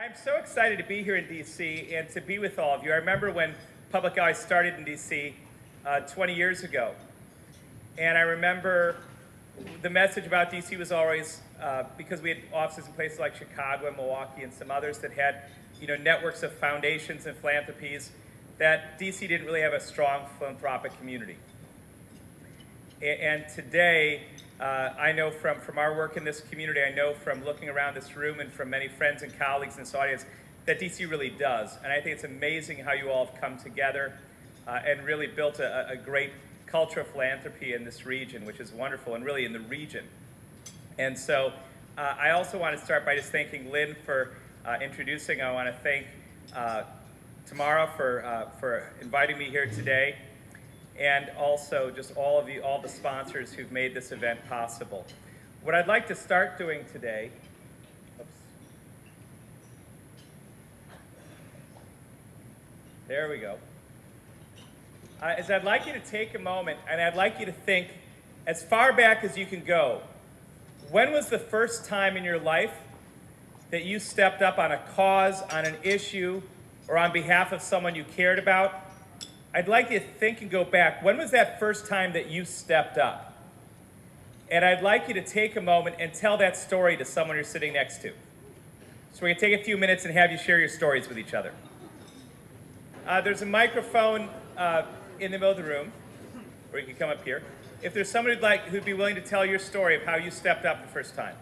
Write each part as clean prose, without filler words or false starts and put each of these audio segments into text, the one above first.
I'm so excited to be here in DC and to be with all of you. I remember when Public Eye started in DC 20 years ago. And I remember the message about DC was always, because we had offices in places like Chicago and Milwaukee and some others that had networks of foundations and philanthropies, that DC didn't really have a strong philanthropic community. And today, I know from our work in this community, I know from looking around this room and from many friends and colleagues in this audience, that DC really does. And I think it's amazing how you all have come together and really built a great culture of philanthropy in this region, which is wonderful, and really in the region. And so I also want to start by just thanking Lynn for introducing. I want to thank Tamara for inviting me here today, and also just all the sponsors who've made this event possible. What I'd like to start doing today, there we go, is I'd like you to take a moment and I'd like you to think as far back as you can go. When was the first time in your life that you stepped up on a cause, on an issue, or on behalf of someone you cared about? I'd like you to think and go back. When was that first time that you stepped up? And I'd like you to take a moment and tell that story to someone you're sitting next to. So we're going to take a few minutes and have you share your stories with each other. There's a microphone in the middle of the room, or you can come up here. If there's someone who'd be willing to tell your story of how you stepped up the first time.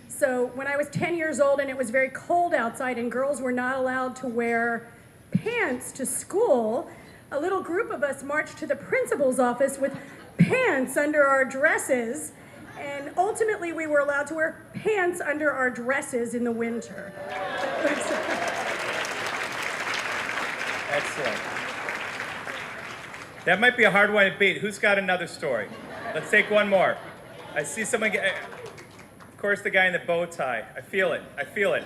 So when I was 10 years old and it was very cold outside and girls were not allowed to wear pants to school, a little group of us marched to the principal's office with pants under our dresses, and ultimately we were allowed to wear pants under our dresses in the winter. Excellent. That might be a hard one to beat. Who's got another story? Let's take one more. I see someone get, of course, the guy in the bow tie. I feel it. I feel it.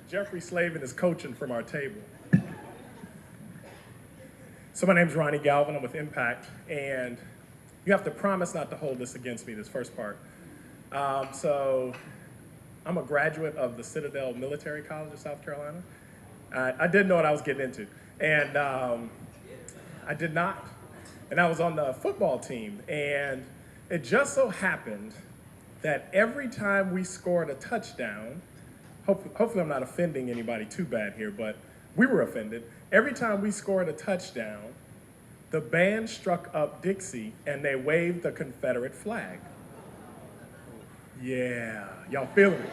Jeffrey Slavin is coaching from our table. So my name's Ronnie Galvin, I'm with Impact, and you have to promise not to hold this against me, this first part. So I'm a graduate of the Citadel Military College of South Carolina. I didn't know what I was getting into, and I did not. And I was on the football team, and it just so happened that every time we scored a touchdown, hopefully I'm not offending anybody too bad here, but we were offended. Every time we scored a touchdown, the band struck up Dixie and they waved the Confederate flag. Yeah, y'all feeling it?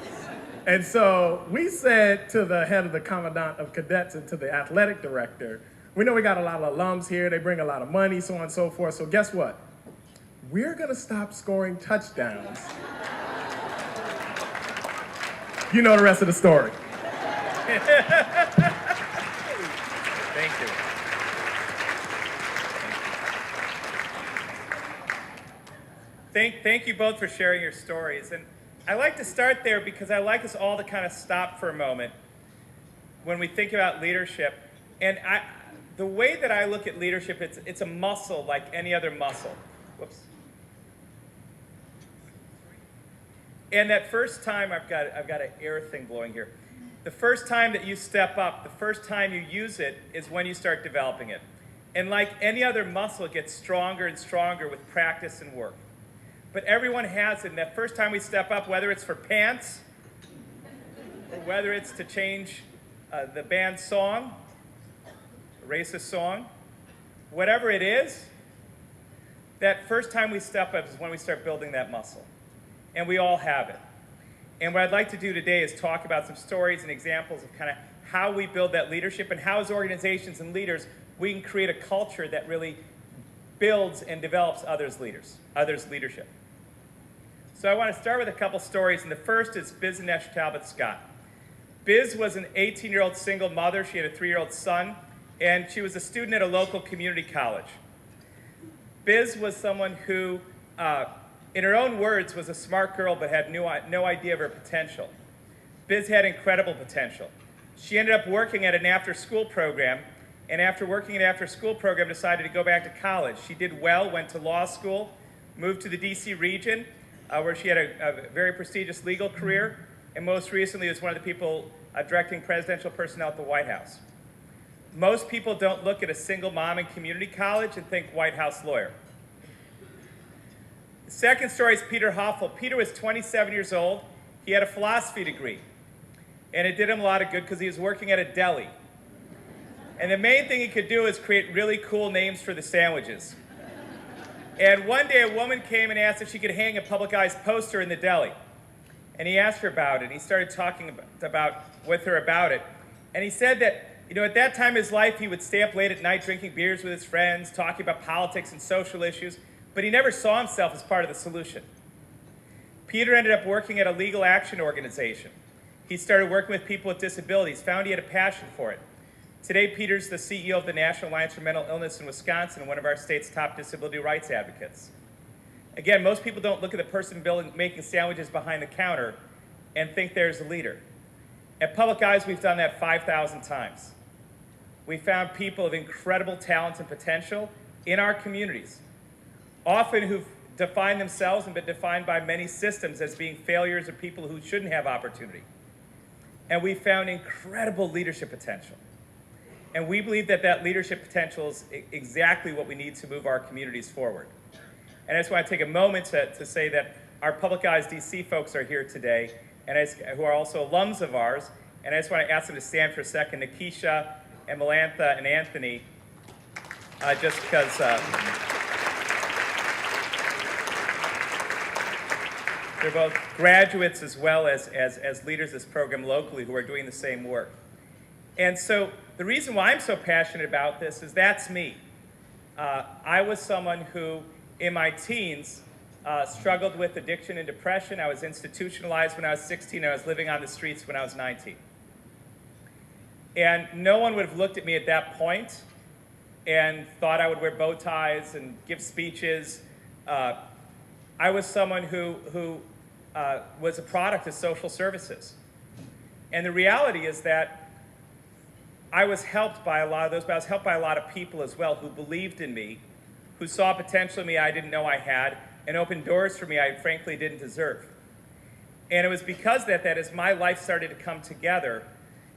And so we said to the head of the commandant of cadets and to the athletic director, we know we got a lot of alums here, they bring a lot of money, so on and so forth, so guess what? We're gonna stop scoring touchdowns. You know the rest of the story. Thank you. Thank you both for sharing your stories. And I like to start there because I like us all to kind of stop for a moment when we think about leadership. And the way that I look at leadership, it's a muscle like any other muscle. Whoops. And that first time, I've got an air thing blowing here. The first time that you step up, the first time you use it is when you start developing it. And like any other muscle, it gets stronger and stronger with practice and work. But everyone has it. And that first time we step up, whether it's for pants, or whether it's to change the band's song, a racist song, whatever it is, that first time we step up is when we start building that muscle. And we all have it. And what I'd like to do today is talk about some stories and examples of kind of how we build that leadership and how as organizations and leaders we can create a culture that really builds and develops others' leadership. So I want to start with a couple stories, and the first is Biz and Nesh Talbot Scott. Biz was an 18-year-old single mother. She had a 3-year-old son, and she was a student at a local community college. Biz was someone who, in her own words, was a smart girl but had no idea of her potential. Biz had incredible potential. She ended up working at an after-school program, and after working at an after-school program, decided to go back to college. She did well, went to law school, moved to the DC region, where she had a very prestigious legal career, and most recently was one of the people directing presidential personnel at the White House. Most people don't look at a single mom in community college and think White House lawyer. The second story is Peter Hoffel. Peter was 27 years old. He had a philosophy degree, and it did him a lot of good because he was working at a deli. And the main thing he could do is create really cool names for the sandwiches. And one day a woman came and asked if she could hang a publicized poster in the deli. And he asked her about it. He started talking with her about it. And he said that, at that time in his life, he would stay up late at night drinking beers with his friends, talking about politics and social issues, but he never saw himself as part of the solution. Peter ended up working at a legal action organization. He started working with people with disabilities, found he had a passion for it. Today, Peter's the CEO of the National Alliance for Mental Illness in Wisconsin and one of our state's top disability rights advocates. Again, most people don't look at the person making sandwiches behind the counter and think there's a leader. At Public Eyes, we've done that 5,000 times. We found people of incredible talent and potential in our communities, often who've defined themselves and been defined by many systems as being failures or people who shouldn't have opportunity. And we found incredible leadership potential. And we believe that that leadership potential is exactly what we need to move our communities forward. And I just want to take a moment to say that our Public Eyes DC folks are here today, and who are also alums of ours. And I just want to ask them to stand for a second, Nikisha and Melantha and Anthony, just because they're both graduates as well as leaders of this program locally who are doing the same work. And so the reason why I'm so passionate about this is that's me. I was someone who, in my teens, struggled with addiction and depression. I was institutionalized when I was 16. I was living on the streets when I was 19. And no one would have looked at me at that point and thought I would wear bow ties and give speeches. I was someone who was a product of social services. And the reality is that I was helped by a lot of those, but I was helped by a lot of people as well who believed in me, who saw potential in me I didn't know I had, and opened doors for me I frankly didn't deserve. And it was because of that as my life started to come together,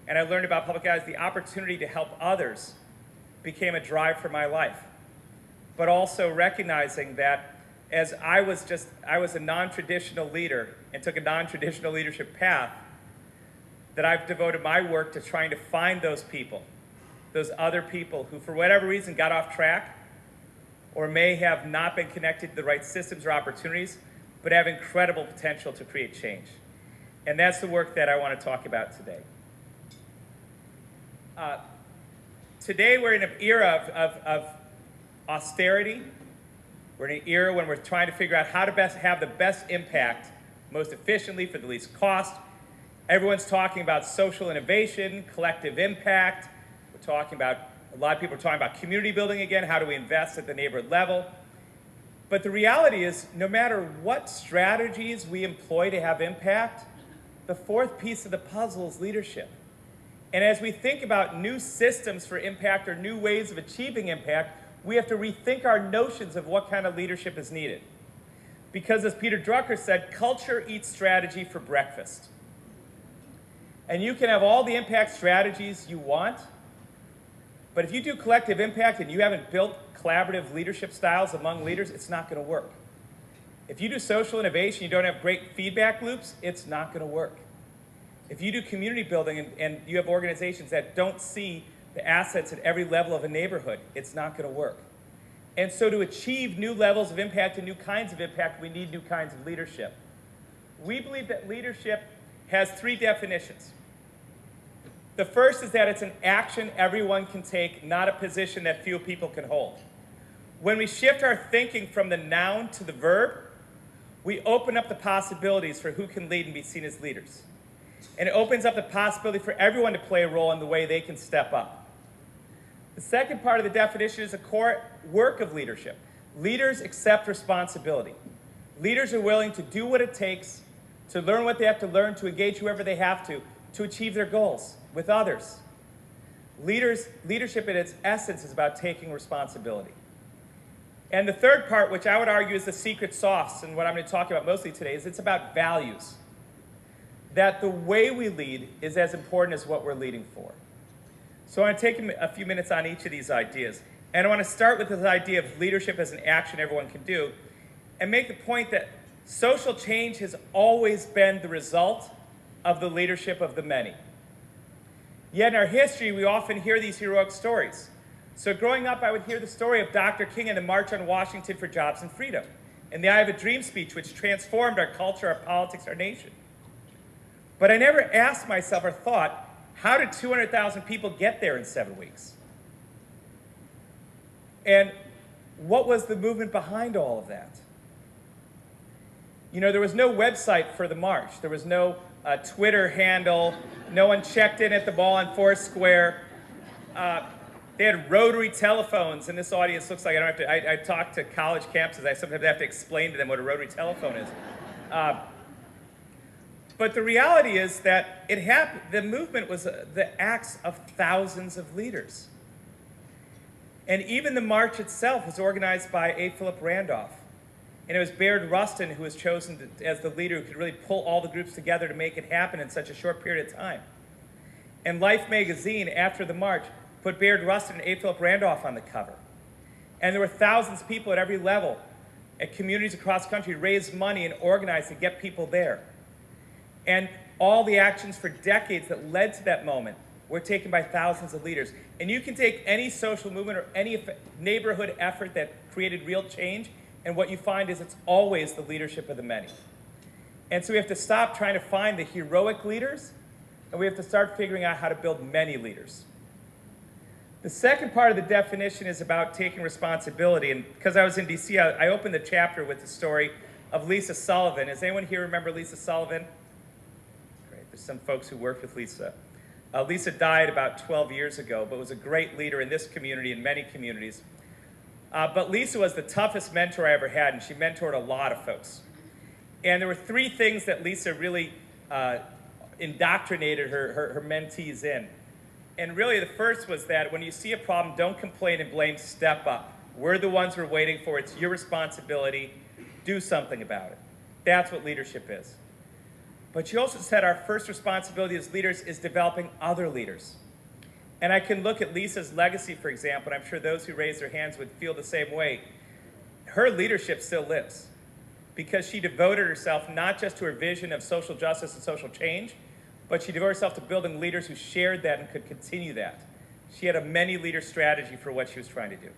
and I learned about Public Eyes, the opportunity to help others became a drive for my life. But also recognizing that as I was a non-traditional leader and took a non-traditional leadership path, that I've devoted my work to trying to find those people, those other people who for whatever reason got off track or may have not been connected to the right systems or opportunities, but have incredible potential to create change. And that's the work that I want to talk about today. Today we're in an era of austerity. We're in an era when we're trying to figure out how to have the best impact most efficiently for the least cost. Everyone's talking about social innovation, collective impact. A lot of people are talking about community building again. How do we invest at the neighborhood level? But the reality is, no matter what strategies we employ to have impact, the fourth piece of the puzzle is leadership. And as we think about new systems for impact or new ways of achieving impact, we have to rethink our notions of what kind of leadership is needed. Because as Peter Drucker said, culture eats strategy for breakfast. And you can have all the impact strategies you want, but if you do collective impact and you haven't built collaborative leadership styles among leaders, it's not going to work. If you do social innovation, you don't have great feedback loops, it's not going to work. If you do community building and you have organizations that don't see the assets at every level of a neighborhood, it's not going to work. And so to achieve new levels of impact and new kinds of impact, we need new kinds of leadership. We believe that leadership has three definitions. The first is that it's an action everyone can take, not a position that few people can hold. When we shift our thinking from the noun to the verb, we open up the possibilities for who can lead and be seen as leaders. And it opens up the possibility for everyone to play a role in the way they can step up. The second part of the definition is a core work of leadership. Leaders accept responsibility. Leaders are willing to do what it takes, to learn what they have to learn, to engage whoever they have to achieve their goals with others. Leadership in its essence is about taking responsibility. And the third part, which I would argue is the secret sauce, and what I'm going to talk about mostly today, is it's about values. That the way we lead is as important as what we're leading for. So I want to take a few minutes on each of these ideas. And I want to start with this idea of leadership as an action everyone can do, and make the point that social change has always been the result of the leadership of the many. Yet in our history, we often hear these heroic stories. So growing up, I would hear the story of Dr. King and the March on Washington for Jobs and Freedom, and the I Have a Dream speech, which transformed our culture, our politics, our nation. But I never asked myself or thought, how did 200,000 people get there in 7 weeks? And what was the movement behind all of that? You know, there was no website for the march. There was no Twitter handle. No one checked in at the mall on Foursquare. They had rotary telephones, and this audience looks like I talk to college campuses. I sometimes have to explain to them what a rotary telephone is. But the reality is that it happened. The movement was the acts of thousands of leaders. And even the march itself was organized by A. Philip Randolph. And it was Baird Rustin who was chosen as the leader who could really pull all the groups together to make it happen in such a short period of time. And Life magazine, after the march, put Baird Rustin and A. Philip Randolph on the cover. And there were thousands of people at every level, at communities across the country, raised money and organized to get people there. And all the actions for decades that led to that moment were taken by thousands of leaders. And you can take any social movement or any neighborhood effort that created real change, and what you find is it's always the leadership of the many. And so we have to stop trying to find the heroic leaders, and we have to start figuring out how to build many leaders. The second part of the definition is about taking responsibility. And because I was in DC, I opened the chapter with the story of Lisa Sullivan. Does anyone here remember Lisa Sullivan? Great. There's some folks who worked with Lisa. Lisa died about 12 years ago, but was a great leader in this community and many communities. But Lisa was the toughest mentor I ever had, and she mentored a lot of folks. And there were 3 things that Lisa really indoctrinated her mentees in. And really the first was that when you see a problem, don't complain and blame, step up. We're the ones we're waiting for. It's your responsibility. Do something about it. That's what leadership is. But she also said our first responsibility as leaders is developing other leaders. And I can look at Lisa's legacy, for example, and I'm sure those who raise their hands would feel the same way. Her leadership still lives because she devoted herself not just to her vision of social justice and social change, but she devoted herself to building leaders who shared that and could continue that. She had a many-leader strategy for what she was trying to do.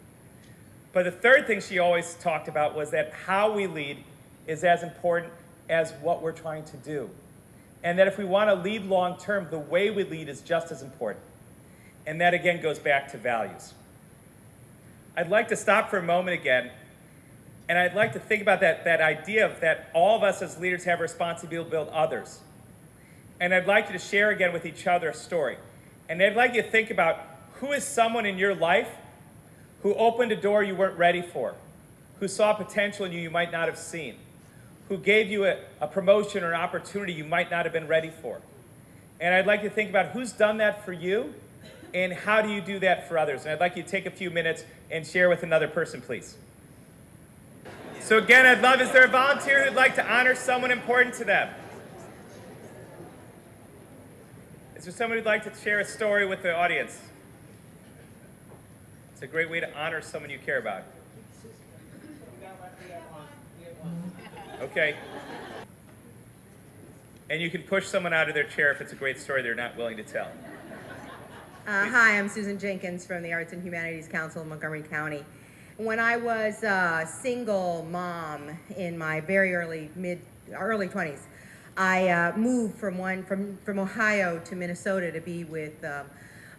But the third thing she always talked about was that how we lead is as important as what we're trying to do. And that if we want to lead long-term, the way we lead is just as important. And that, again, goes back to values. I'd like to stop for a moment again, and I'd like to think about that idea of that all of us as leaders have a responsibility to build others. And I'd like you to share again with each other a story. And I'd like you to think about who is someone in your life who opened a door you weren't ready for, who saw potential in you you might not have seen, who gave you a promotion or an opportunity you might not have been ready for. And I'd like you to think about who's done that for you, and how do you do that for others? And I'd like you to take a few minutes and share with another person, please. So again, I'd love, is there a volunteer who'd like to honor someone important to them? Is there someone who'd like to share a story with the audience? It's a great way to honor someone you care about. Okay. And you can push someone out of their chair if it's a great story they're not willing to tell. Hi, I'm Susan Jenkins from the Arts and Humanities Council in Montgomery County. When I was a single mom in my very early 20s, I moved from Ohio to Minnesota to be with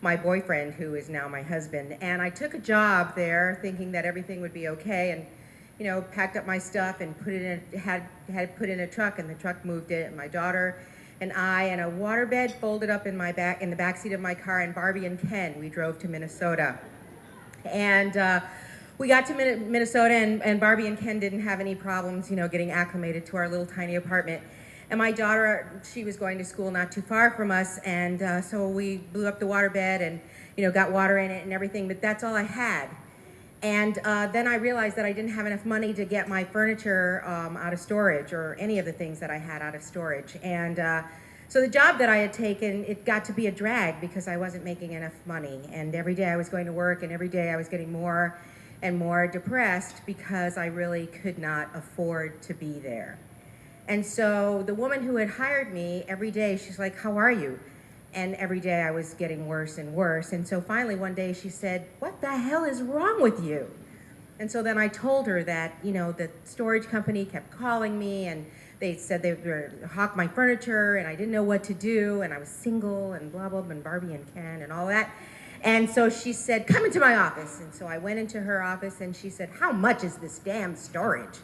my boyfriend, who is now my husband. And I took a job there thinking that everything would be okay, and packed up my stuff and put it in, had it put in a truck, and the truck moved it, and my daughter and I, and a waterbed folded up in the backseat of my car, and Barbie and Ken, we drove to Minnesota. And we got to Minnesota, and Barbie and Ken didn't have any problems, getting acclimated to our little tiny apartment. And my daughter, she was going to school not too far from us, and so we blew up the waterbed and, got water in it and everything, but that's all I had. And then I realized that I didn't have enough money to get my furniture out of storage, or any of the things that I had out of storage. And so the job that I had taken, it got to be a drag because I wasn't making enough money. And every day I was going to work, and every day I was getting more and more depressed because I really could not afford to be there. And so the woman who had hired me, every day she's like, "How are you?" And every day I was getting worse and worse. And so finally one day she said, "What the hell is wrong with you?" And so then I told her that, you know, the storage company kept calling me, and they said they were hawk my furniture, and I didn't know what to do, and I was single, and blah, blah, blah, and Barbie and Ken and all that. And so she said, "Come into my office." And so I went into her office, and she said, "How much is this damn storage?"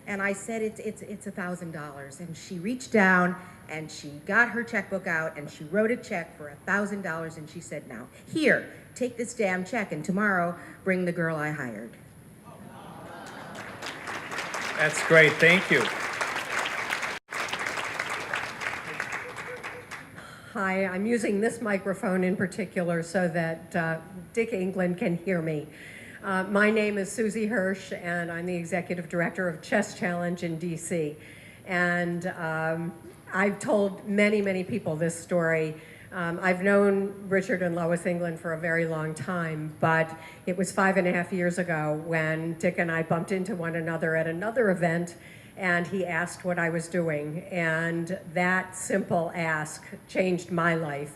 And I said, it's $1,000. And she reached down and she got her checkbook out and she wrote a check for $1,000, and she said, "Now, here, take this damn check, and tomorrow bring the girl I hired." That's great. Thank you. Hi, I'm using this microphone in particular so that Dick England can hear me. My name is Susie Hirsch, and I'm the Executive Director of Chess Challenge in DC. And I've told many, many people this story. I've known Richard and Lois England for a very long time, but it was 5.5 years ago when Dick and I bumped into one another at another event, and he asked what I was doing. And that simple ask changed my life.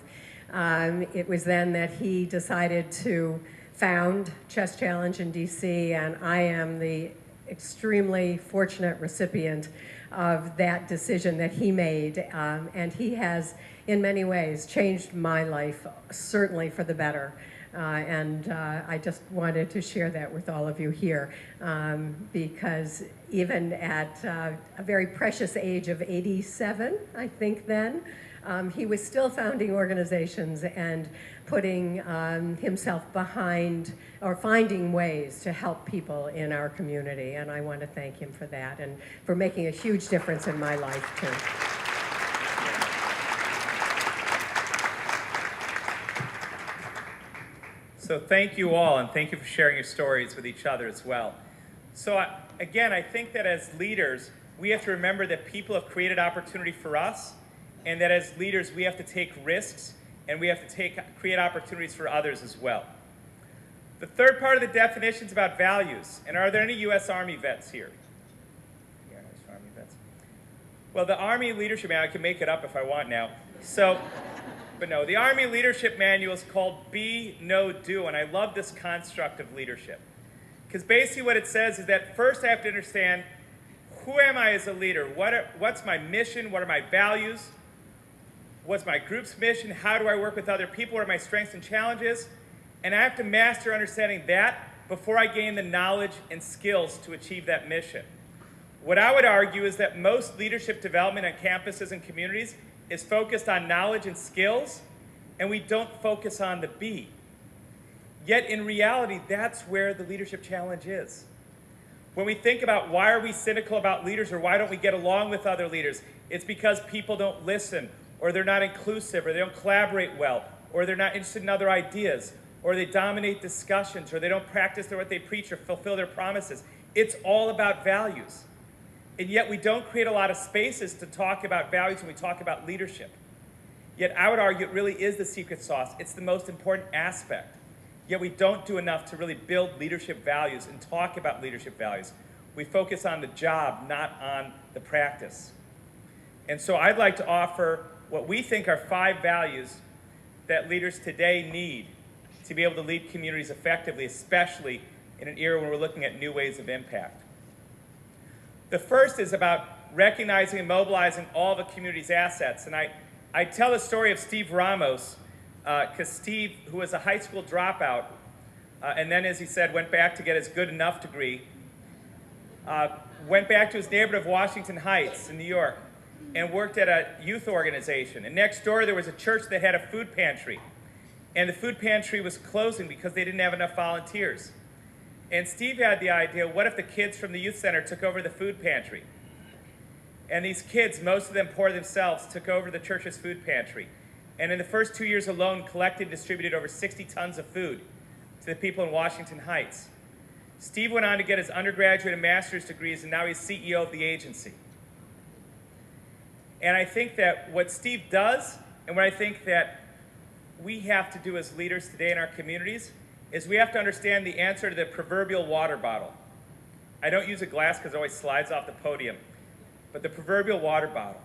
It was then that he decided to found Chess Challenge in DC, and I am the extremely fortunate recipient of that decision that he made. And he has, in many ways, changed my life, certainly for the better. And I just wanted to share that with all of you here, because even at a very precious age of 87, I think then, he was still founding organizations and putting himself behind, or finding ways to help people in our community. And I want to thank him for that, and for making a huge difference in my life too. So thank you all, and thank you for sharing your stories with each other as well. So again, I think that as leaders, we have to remember that people have created opportunity for us, and that as leaders, we have to take risks, and we have to create opportunities for others as well. The third part of the definition is about values. And are there any U.S. Army vets here? Yeah, U.S. Army vets. Well, the Army Leadership Manual, I can make it up if I want now. So, but no, the Army Leadership Manual is called Be, Know, Do, and I love this construct of leadership. Because basically what it says is that first I have to understand, who am I as a leader? What's my mission? What are my values? What's my group's mission? How do I work with other people? What are my strengths and challenges? And I have to master understanding that before I gain the knowledge and skills to achieve that mission. What I would argue is that most leadership development on campuses and communities is focused on knowledge and skills, and we don't focus on the be. Yet in reality, that's where the leadership challenge is. When we think about why are we cynical about leaders, or why don't we get along with other leaders, it's because people don't listen, or they're not inclusive, or they don't collaborate well, or they're not interested in other ideas, or they dominate discussions, or they don't practice what they preach or fulfill their promises. It's all about values. And yet we don't create a lot of spaces to talk about values when we talk about leadership. Yet I would argue it really is the secret sauce. It's the most important aspect. Yet we don't do enough to really build leadership values and talk about leadership values. We focus on the job, not on the practice. And so I'd like to offer what we think are 5 values that leaders today need to be able to lead communities effectively, especially in an era when we're looking at new ways of impact. The first is about recognizing and mobilizing all the community's assets. And I tell the story of Steve Ramos, because Steve, who was a high school dropout, and then, as he said, went back to get his good enough degree, went back to his neighborhood of Washington Heights in New York, and worked at a youth organization. And next door there was a church that had a food pantry. And the food pantry was closing because they didn't have enough volunteers. And Steve had the idea, what if the kids from the youth center took over the food pantry? And these kids, most of them poor themselves, took over the church's food pantry. And in the first 2 years alone, collected and distributed over 60 tons of food to the people in Washington Heights. Steve went on to get his undergraduate and master's degrees, and now he's CEO of the agency. And I think that what Steve does, and what I think that we have to do as leaders today in our communities, is we have to understand the answer to the proverbial water bottle. I don't use a glass because it always slides off the podium, but the proverbial water bottle.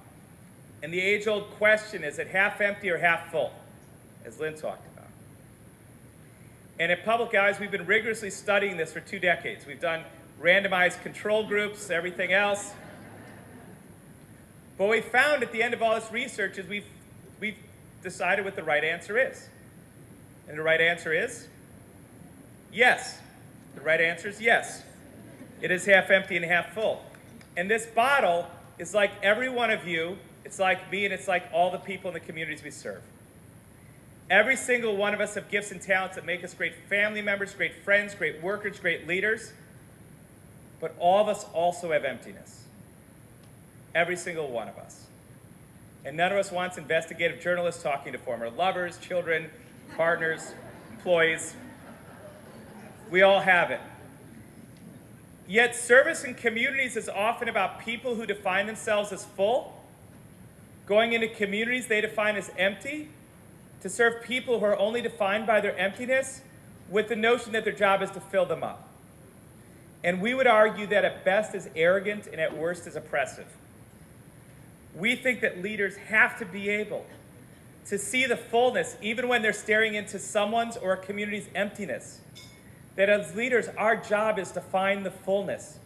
And the age-old question, is it half empty or half full, as Lynn talked about. And at Public Galleries, we've been rigorously studying this for 2 decades. We've done randomized control groups, everything else. But what we found at the end of all this research is we've decided what the right answer is. And the right answer is yes. The right answer is yes. It is half empty and half full. And this bottle is like every one of you, it's like me, and it's like all the people in the communities we serve. Every single one of us have gifts and talents that make us great family members, great friends, great workers, great leaders. But all of us also have emptiness. Every single one of us. And none of us wants investigative journalists talking to former lovers, children, partners, employees. We all have it. Yet service in communities is often about people who define themselves as full, going into communities they define as empty, to serve people who are only defined by their emptiness with the notion that their job is to fill them up. And we would argue that at best is arrogant and at worst is oppressive. We think that leaders have to be able to see the fullness even when they're staring into someone's or a community's emptiness. That as leaders, our job is to find the fullness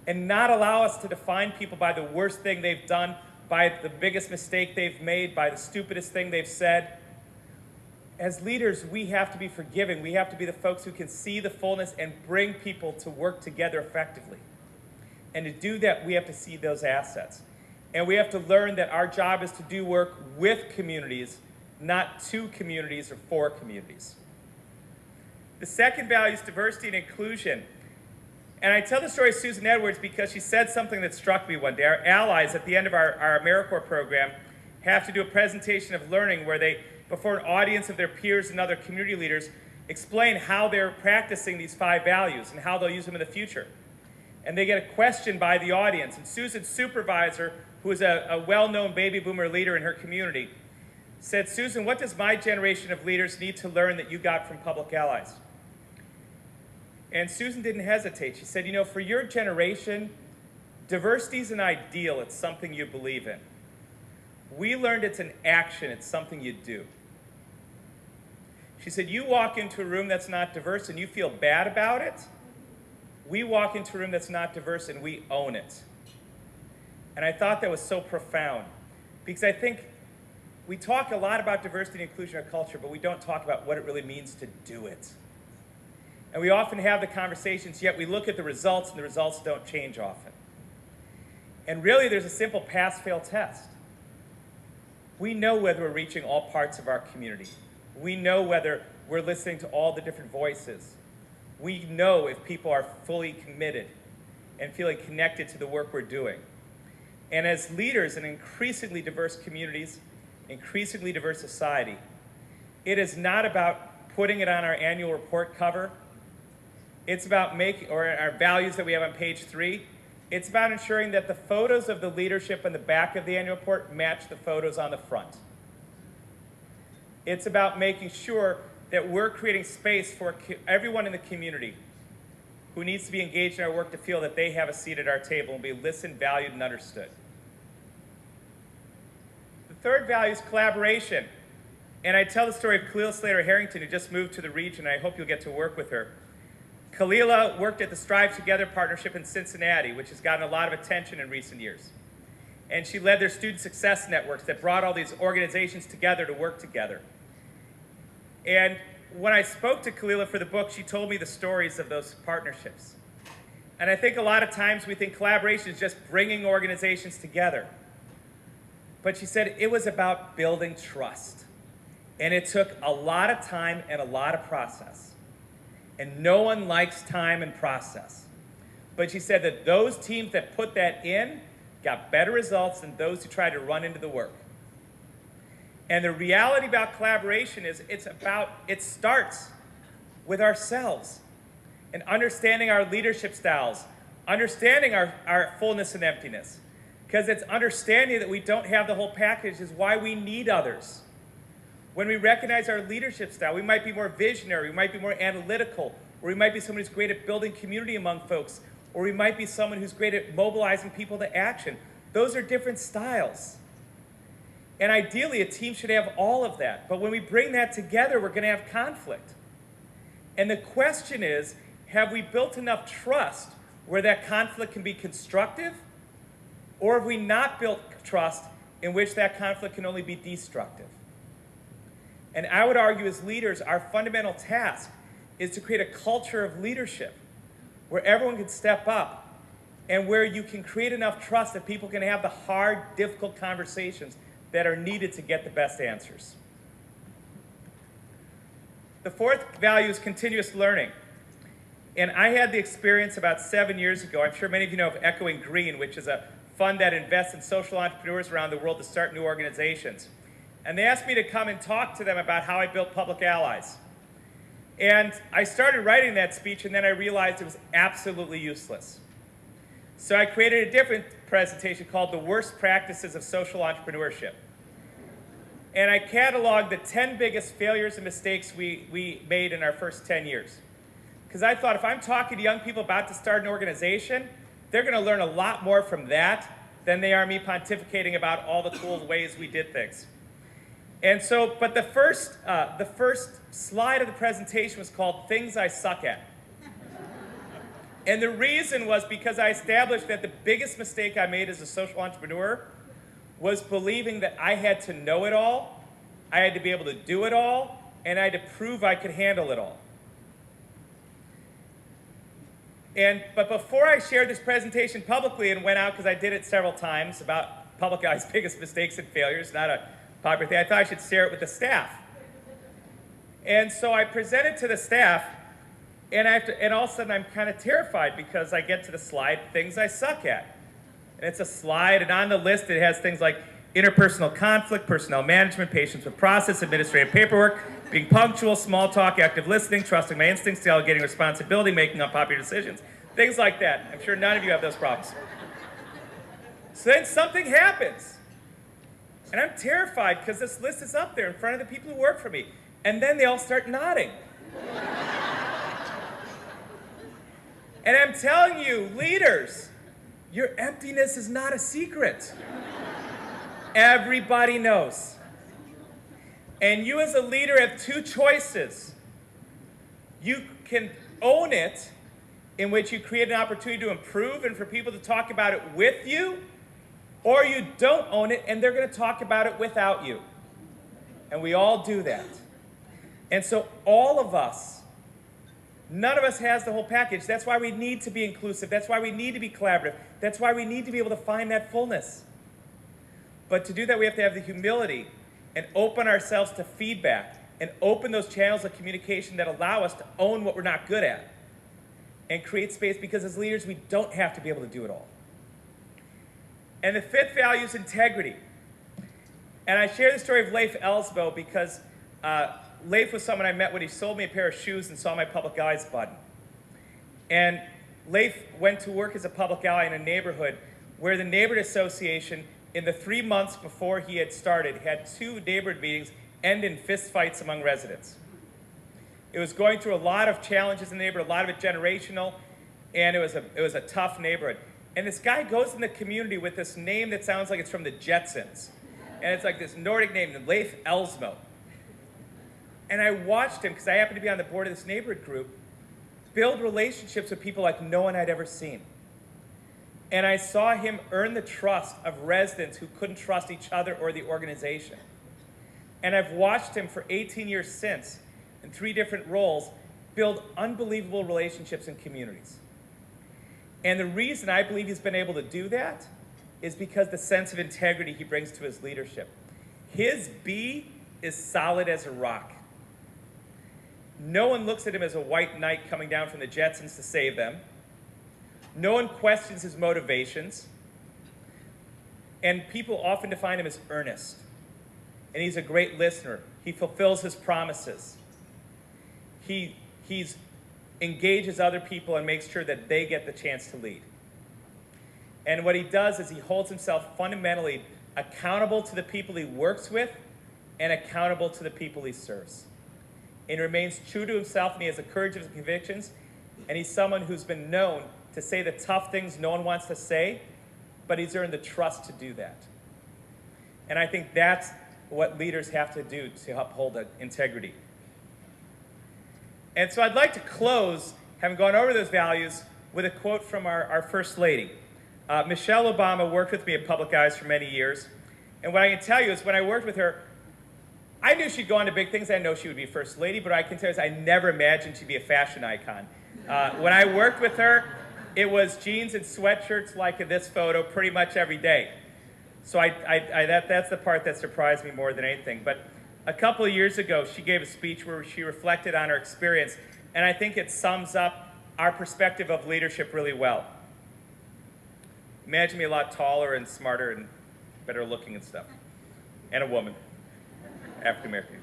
and not allow us to define people by the worst thing they've done, by the biggest mistake they've made, by the stupidest thing they've said. As leaders, we have to be forgiving. We have to be the folks who can see the fullness and bring people to work together effectively. And to do that, we have to see those assets. And we have to learn that our job is to do work with communities, not to communities or for communities. The second value is diversity and inclusion. And I tell the story of Susan Edwards because she said something that struck me one day. Our allies at the end of our AmeriCorps program have to do a presentation of learning where they, before an audience of their peers and other community leaders, explain how they're practicing these 5 values and how they'll use them in the future. And they get a question by the audience. And Susan's supervisor, who is a well-known baby boomer leader in her community, said, "Susan, what does my generation of leaders need to learn that you got from Public Allies?" And Susan didn't hesitate. She said, "You know, for your generation, diversity is an ideal. It's something you believe in. We learned it's an action. It's something you do." She said, "You walk into a room that's not diverse and you feel bad about it. We walk into a room that's not diverse and we own it." And I thought that was so profound because I think we talk a lot about diversity and inclusion in our culture, but we don't talk about what it really means to do it. And we often have the conversations, yet we look at the results and the results don't change often. And really there's a simple pass-fail test. We know whether we're reaching all parts of our community. We know whether we're listening to all the different voices. We know if people are fully committed and feeling connected to the work we're doing. And as leaders in increasingly diverse communities, increasingly diverse society, it is not about putting it on our annual report cover. It's about making, or our values that we have on page 3, it's about ensuring that the photos of the leadership in the back of the annual report match the photos on the front. It's about making sure that we're creating space for everyone in the community who needs to be engaged in our work to feel that they have a seat at our table and be listened, valued, and understood. The third value is collaboration. And I tell the story of Kalila Slater-Harrington, who just moved to the region. I hope you'll get to work with her. Kalila worked at the Strive Together partnership in Cincinnati, which has gotten a lot of attention in recent years. And she led their student success networks that brought all these organizations together to work together. And when I spoke to Kalila for the book, she told me the stories of those partnerships. And I think a lot of times we think collaboration is just bringing organizations together. But she said it was about building trust. And it took a lot of time and a lot of process. And no one likes time and process. But she said that those teams that put that in got better results than those who tried to run into the work. And the reality about collaboration is it starts with ourselves. and understanding our leadership styles, understanding our fullness and emptiness. Because it's understanding that we don't have the whole package is why we need others. When we recognize our leadership style, we might be more visionary, we might be more analytical, or we might be someone who's great at building community among folks, or we might be someone who's great at mobilizing people to action. Those are different styles. And ideally, a team should have all of that. But when we bring that together, we're going to have conflict. And the question is, have we built enough trust where that conflict can be constructive? Or have we not built trust in which that conflict can only be destructive? And I would argue as leaders, our fundamental task is to create a culture of leadership where everyone can step up and where you can create enough trust that people can have the hard, difficult conversations that are needed to get the best answers. The fourth value is continuous learning. And I had the experience about 7 years ago. I'm sure many of you know of Echoing Green, which is a fund that invests in social entrepreneurs around the world to start new organizations. And they asked me to come and talk to them about how I built Public Allies. And I started writing that speech, and then I realized it was absolutely useless. So I created a different presentation called The Worst Practices of Social Entrepreneurship. And I cataloged the 10 biggest failures and mistakes we made in our first 10 years. Because I thought if I'm talking to young people about to start an organization, they're going to learn a lot more from that than they are me pontificating about all the cool ways we did things. And so, but the first slide of the presentation was called Things I Suck At. And the reason was because I established that the biggest mistake I made as a social entrepreneur was believing that I had to know it all, I had to be able to do it all, and I had to prove I could handle it all. But before I shared this presentation publicly and went out, because I did it several times, about Public Allies' biggest mistakes and failures, not a popular thing, I thought I should share it with the staff. And so I presented to the staff, and all of a sudden I'm kind of terrified because I get to the slide, Things I Suck At. And it's a slide, and on the list it has things like interpersonal conflict, personnel management, patience with process, administrative paperwork, being punctual, small talk, active listening, trusting my instincts, delegating responsibility, making unpopular decisions, things like that. I'm sure none of you have those problems. So then something happens. And I'm terrified because this list is up there in front of the people who work for me. And then they all start nodding. And I'm telling you, leaders, your emptiness is not a secret. Everybody knows. And you as a leader have two choices. You can own it, in which you create an opportunity to improve and for people to talk about it with you, or you don't own it and they're going to talk about it without you. And we all do that. And so all of us, none of us has the whole package. That's why we need to be inclusive. That's why we need to be collaborative. That's why we need to be able to find that fullness. But to do that, we have to have the humility and open ourselves to feedback and open those channels of communication that allow us to own what we're not good at and create space, because as leaders, we don't have to be able to do it all. And the fifth value is integrity. And I share the story of Leif Ellsbo because Leif was someone I met when he sold me a pair of shoes and saw my Public Allies button. And Leif went to work as a public ally in a neighborhood where the neighborhood association, in the 3 months before he had started, had 2 neighborhood meetings end in fistfights among residents. It was going through a lot of challenges in the neighborhood, a lot of it generational, and it was a tough neighborhood. And this guy goes in the community with this name that sounds like it's from the Jetsons. And it's like this Nordic name, Leif Ellsmo. And I watched him, because I happened to be on the board of this neighborhood group, build relationships with people like no one I'd ever seen. And I saw him earn the trust of residents who couldn't trust each other or the organization. And I've watched him for 18 years since, in 3 different roles, build unbelievable relationships in communities. And the reason I believe he's been able to do that is because the sense of integrity he brings to his leadership. His B is solid as a rock. No one looks at him as a white knight coming down from the Jetsons to save them. No one questions his motivations. And people often define him as earnest. And he's a great listener. He fulfills his promises. He's engages other people and makes sure that they get the chance to lead. And what he does is he holds himself fundamentally accountable to the people he works with and accountable to the people he serves. And he remains true to himself, and he has the courage of his convictions, and he's someone who's been known to say the tough things no one wants to say, but he's earned the trust to do that. And I think that's what leaders have to do to uphold integrity. And so I'd like to close, having gone over those values, with a quote from our First Lady. Michelle Obama worked with me at Public Eyes for many years. And what I can tell you is when I worked with her, I knew she'd go on to big things. I know she would be First Lady, but I can tell you I never imagined she'd be a fashion icon. When I worked with her, it was jeans and sweatshirts like in this photo pretty much every day. So that's the part that surprised me more than anything. But a couple of years ago, she gave a speech where she reflected on her experience, and I think it sums up our perspective of leadership really well. Imagine me a lot taller and smarter and better looking and stuff. And a woman, African American.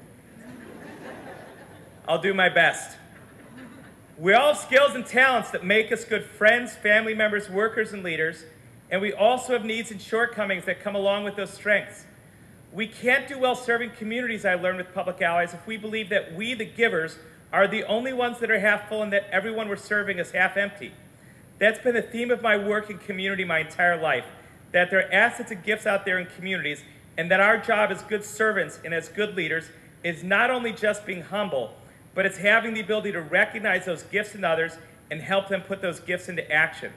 I'll do my best. We all have skills and talents that make us good friends, family members, workers, and leaders, and we also have needs and shortcomings that come along with those strengths. We can't do well serving communities, I learned with Public Allies, if we believe that we, the givers, are the only ones that are half full and that everyone we're serving is half empty. That's been the theme of my work in community my entire life, that there are assets and gifts out there in communities, and that our job as good servants and as good leaders is not only just being humble, but it's having the ability to recognize those gifts in others and help them put those gifts into action.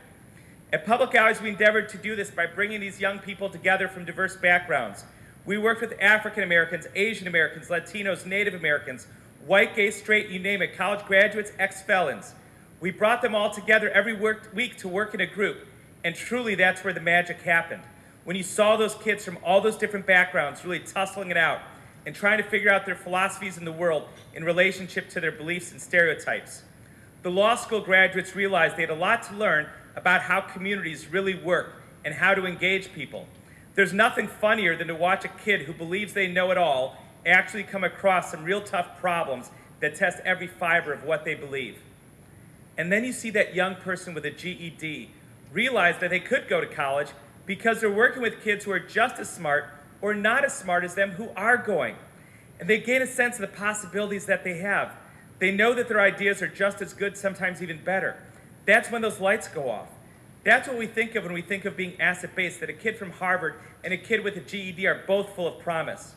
At Public Allies, we endeavored to do this by bringing these young people together from diverse backgrounds. We worked with African Americans, Asian Americans, Latinos, Native Americans, white, gay, straight, you name it, college graduates, ex-felons. We brought them all together every week to work in a group, and truly that's where the magic happened. When you saw those kids from all those different backgrounds really tussling it out and trying to figure out their philosophies in the world in relationship to their beliefs and stereotypes. The law school graduates realized they had a lot to learn about how communities really work and how to engage people. There's nothing funnier than to watch a kid who believes they know it all actually come across some real tough problems that test every fiber of what they believe. And then you see that young person with a GED realize that they could go to college because they're working with kids who are just as smart or not as smart as them who are going. And they gain a sense of the possibilities that they have. They know that their ideas are just as good, sometimes even better. That's when those lights go off. That's what we think of when we think of being asset-based, that a kid from Harvard and a kid with a GED are both full of promise.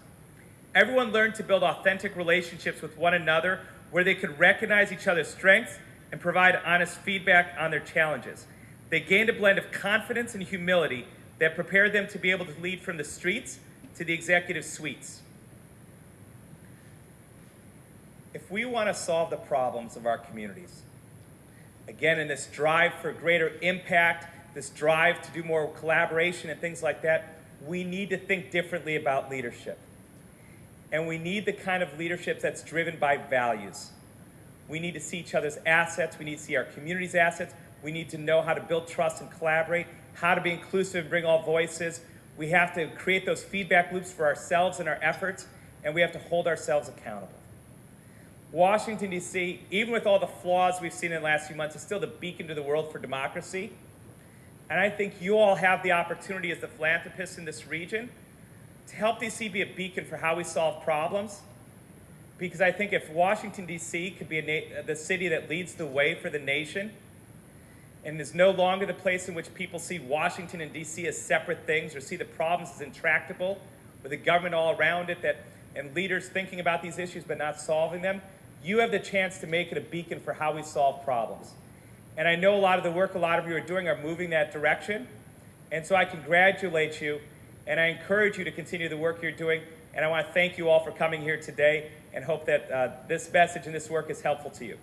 Everyone learned to build authentic relationships with one another where they could recognize each other's strengths and provide honest feedback on their challenges. They gained a blend of confidence and humility that prepared them to be able to lead from the streets to the executive suites. If we want to solve the problems of our communities, again, in this drive for greater impact, this drive to do more collaboration and things like that, we need to think differently about leadership. And we need the kind of leadership that's driven by values. We need to see each other's assets. We need to see our community's assets. We need to know how to build trust and collaborate, how to be inclusive and bring all voices. We have to create those feedback loops for ourselves and our efforts, and we have to hold ourselves accountable. Washington, D.C., even with all the flaws we've seen in the last few months, is still the beacon to the world for democracy. And I think you all have the opportunity as the philanthropists in this region to help D.C. be a beacon for how we solve problems. Because I think if Washington, D.C. could be the city that leads the way for the nation and is no longer the place in which people see Washington and D.C. as separate things or see the problems as intractable, with the government all around it and leaders thinking about these issues but not solving them, you have the chance to make it a beacon for how we solve problems. And I know a lot of the work a lot of you are doing are moving that direction. And so I congratulate you, and I encourage you to continue the work you're doing. And I want to thank you all for coming here today and hope that this message and this work is helpful to you.